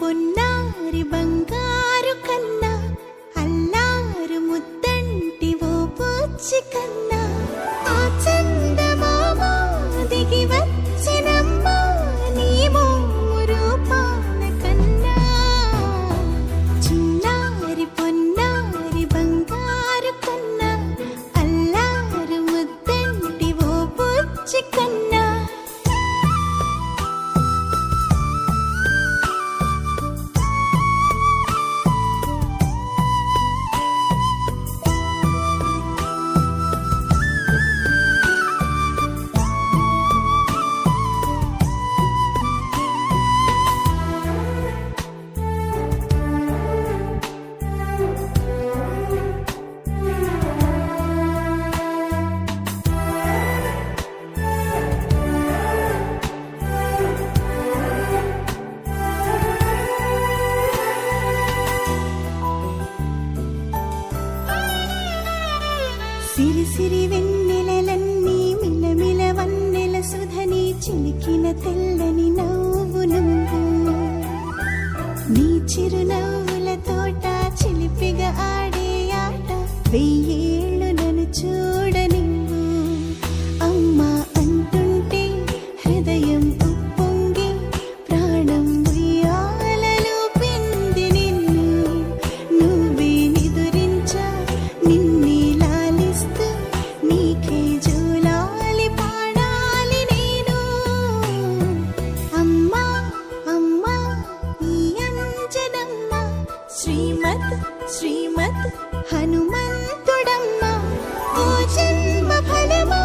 పొన్నారి బంగారు కన్నా అల్లారు ముద్దంటి ఓ పూచి కన్నా ఆ చందమామ దిగి వచ్చినమ్మ నీ రూపాల కన్నా చిన్నారి పొన్నారి బంగారు కన్నా అల్లారు ముద్దంటి ఓ పూచి కన్నా సిరి సిరి వెన్నెలలన్నీ మిలమిల వన్నెల సుధని చిలికిన తెల్లని నవ్వు నువ్వు నీ చిరునవ్వుల తోట చిలిపిగా ఆడే ఆట వెయ్యేళ్ళు నన్ను చూడ నువ్వు అమ్మా అంటుంటే హృదయం ఉప్పొంగి ప్రాణం ఉయ్యాలలో పిండి నిన్ను నువ్వే నిదురించా నిన్నే నీకే జూలాలి పాడాలి నేను అమ్మా అమ్మా ఈ అంజనమ్మ శ్రీమత్ శ్రీమత్ హనుమంతుడమ్మ ఓ జన్మ ఫలమా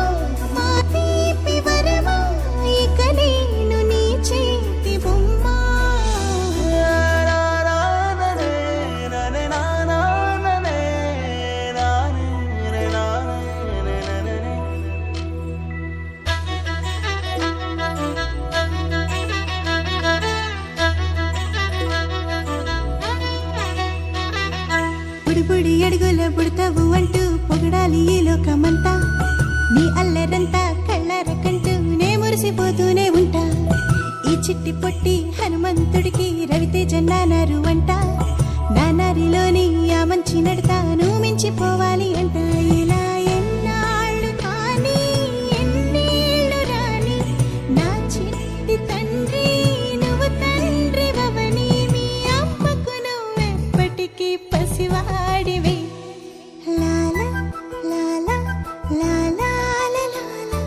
మా తీపి వరమా ఇక నేను నీ చేతి బొమ్మ బుడి అడుగుల బుడతావు అంటూ పొగడాలి ఈ లోకమంతా నీ అల్లరంతా కళ్ళారకంటూ నే మురిసిపోతూనే ఉంటా ఈ చిట్టి పొట్టి హనుమంతుడికి రవితేజ నానారు అంట నానారిలోని ఆ మంచి నడతాను మించిపోవాలి అంట ఇలా ఎన్నాళ్ళు కానీ ఎన్నేళ్ళు రాని నా చిట్టి తండ్రి నువ్వు తండ్రి వవని మీ అమ్మకు నువ్వెప్పటికీ పసివాడివి లాలా లాలా లాలా లాలా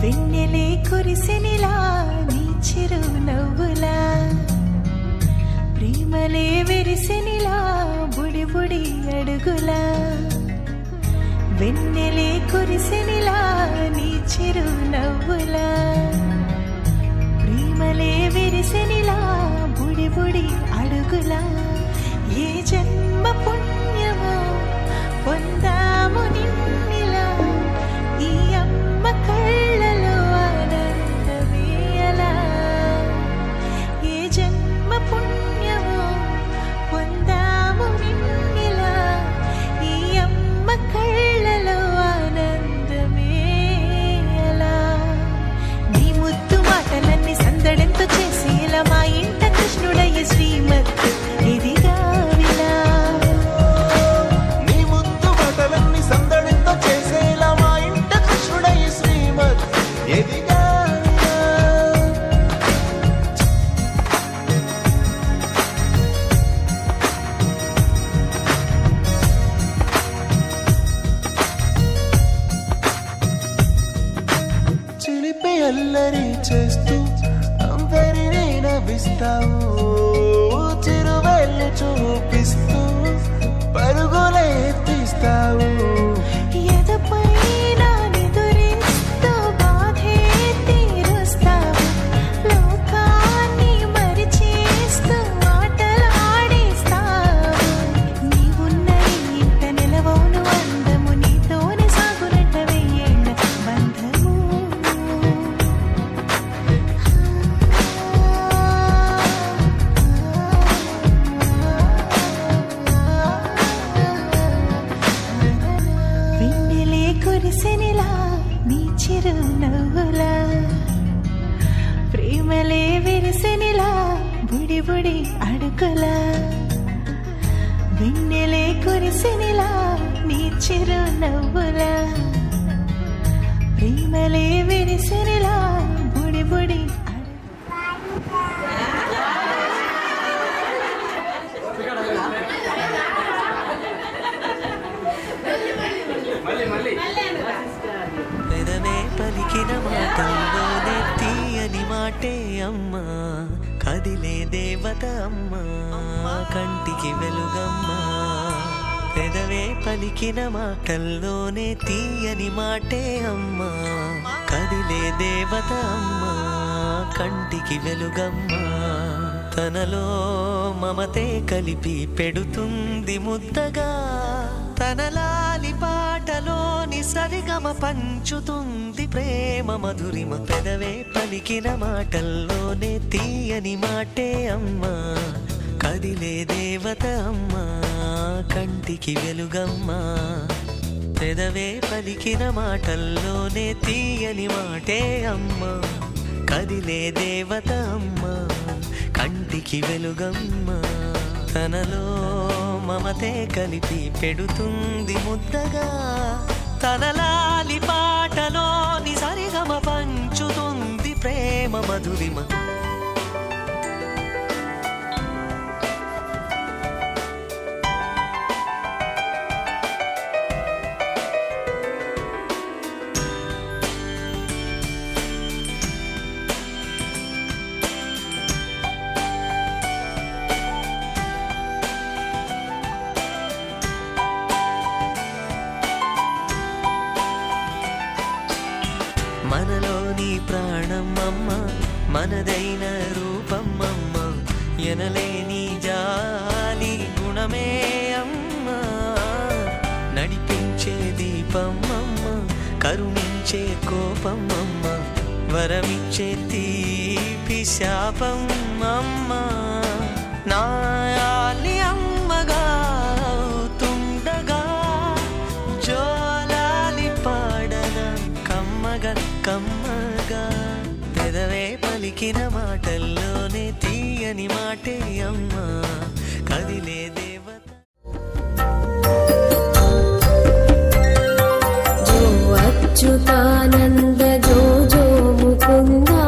వెన్నెలే కురిసెనిలా నీ చిరు నవ్వులా ప్రేమలే విరిసెనిలా బుడి బుడి అడుగులా వెన్నెలే కురిసెనిలా నీ చిరు నవ్వులా ప్రేమలే విరిసెనిలా బుడి బుడి అడుగులా ఏ జన్మ పుణ్యమో పొందాము నిన్నిలా ఈ అమ్మ కళ్ళలో ఆనందమే అలా ఏ జన్మ పుణ్యమో పొందాము నిన్నిలా ఈ అమ్మ కళ్ళలో ఆనందమే అలా నీ ముద్దు మాటలన్నీ సందడంతో చేసేలా మా ఇంట కృష్ణుడయ్య శ్రీమత్ ఇదిగా విలా నీ ముద్దు మాటలన్నీ సందడంతో చేసేలా మా ఇంట కృష్ణుడయ్య శ్రీమత్ ఎదిగా చిలిపి అల్లరి చేస్తూ అందరినీ నవ్విస్తావు చిరువెళ్ళు చూపిస్తూ పరుగులే బుడి బుడి అడుగులా వెన్నెలే కురిసినిలా నీ చిరు నవ్వులా ప్రేమలే విరిసినిలా బుడి బుడి పెదవే పలికిన మాటల్లోనే తీయని మాటే అమ్మా కదిలే దేవత అమ్మా కంటికి వెలుగమ్మా పెదవే పలికిన మాటల్లోనే తీయని మాటే అమ్మా కదిలే దేవత అమ్మా కంటికి వెలుగమ్మా తనలో మమతే కలిపి పెడుతుంది ముద్దగా తనలాలి పాటలోని సరిగమ పంచుతుంది ప్రేమ మధురిమ పెదవే పలికిన మాటల్లోనే తీయని మాటే అమ్మా కదిలే దేవత అమ్మా కంటికి వెలుగమ్మా పెదవే పలికిన మాటల్లోనే తీయని మాటే అమ్మా కదిలే దేవత అమ్మా కంటికి వెలుగమ్మా తనలో మమతే కలిపి పెడుతుంది ముద్దగా తనలాలి పాటలోని సరిగమ పంచుతుంది ప్రేమ మధురిమ మనలోని ప్రాణం అమ్మ మనదైన రూపం అమ్మ ఎనలేని జాలి గుణమే అమ్మ నడిపించే దీపం అమ్మ కరుణించే కోపం అమ్మ వరమిచ్చే తీపి శాపం అమ్మ నాయాలి అమ్మగా అవుతుండగా జోలాలి పాడన కమ్మగా కమ్మగా పెదవే పలికిన మాటల్లోనే తీయని మాటే అమ్మా కదిలే దేవత జో అచ్యుతానంద జో జో ముకుందా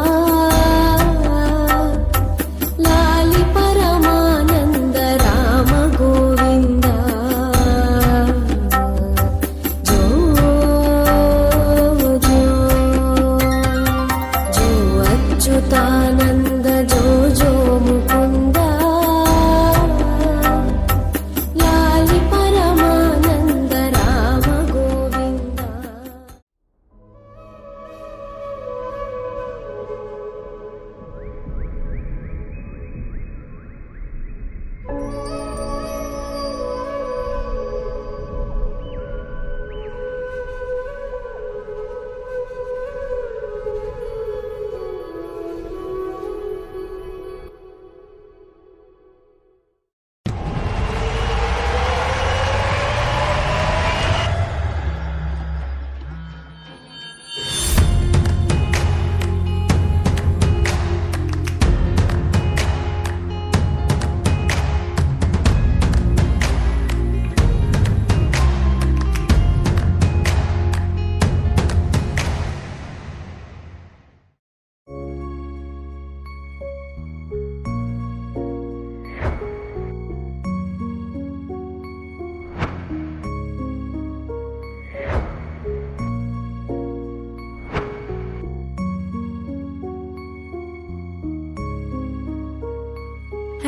లాలి పరమానంద రామ గోవింద జో జో జో అచ్యుతానంద జో జో ముకుందా లాలి పరమానంద రామ గోవింద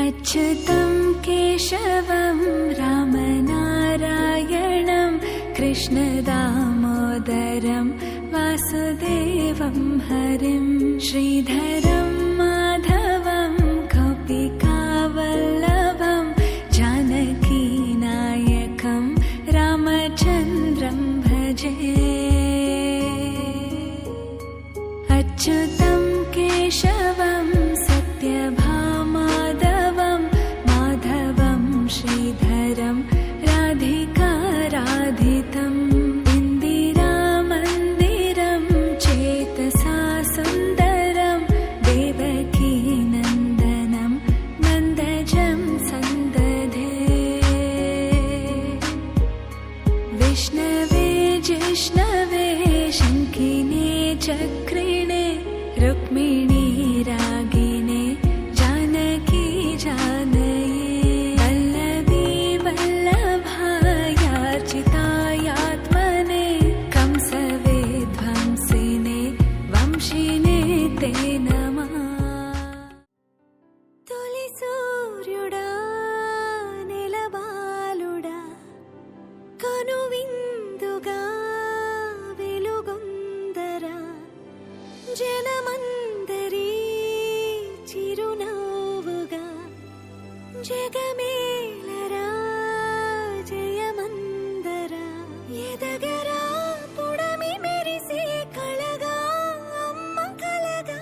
अच्युतं केशवं रामनारायणं कृष्णदामोदरं वासुदेवं हरिं श्रीधरं माधवं गोपिकावल्लभं जानकीनायकं रामचन्द्रं भजे अच्युतं केशवं सत्यभामाधवं माधवं श्रीधरं राधिकाराधितम् इन्दिरामन्दिरं चेतसा सुन्दरं देव వైష్ణవే శంఖినే చక్రిణే రుక్మిణీ రాగిణే జానకి జానయే వల్లభీ వల్లభాయార్చితాయాత్మనే కంసవే ధ్వంసినే వంశినే తే నమః. తొలి సూర్యుడా నెలబాలుడా కనువిందుగా వెలుగొందరా జనమందరి చిరునవ్వుగా జగమేలరా జయమందరా ఎదగరా పుడమి మెరిసే కళగా అమ్మ కలగా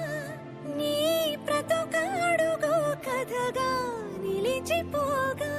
నీ ప్రతొక అడుగు కథగా నిలిచిపోగా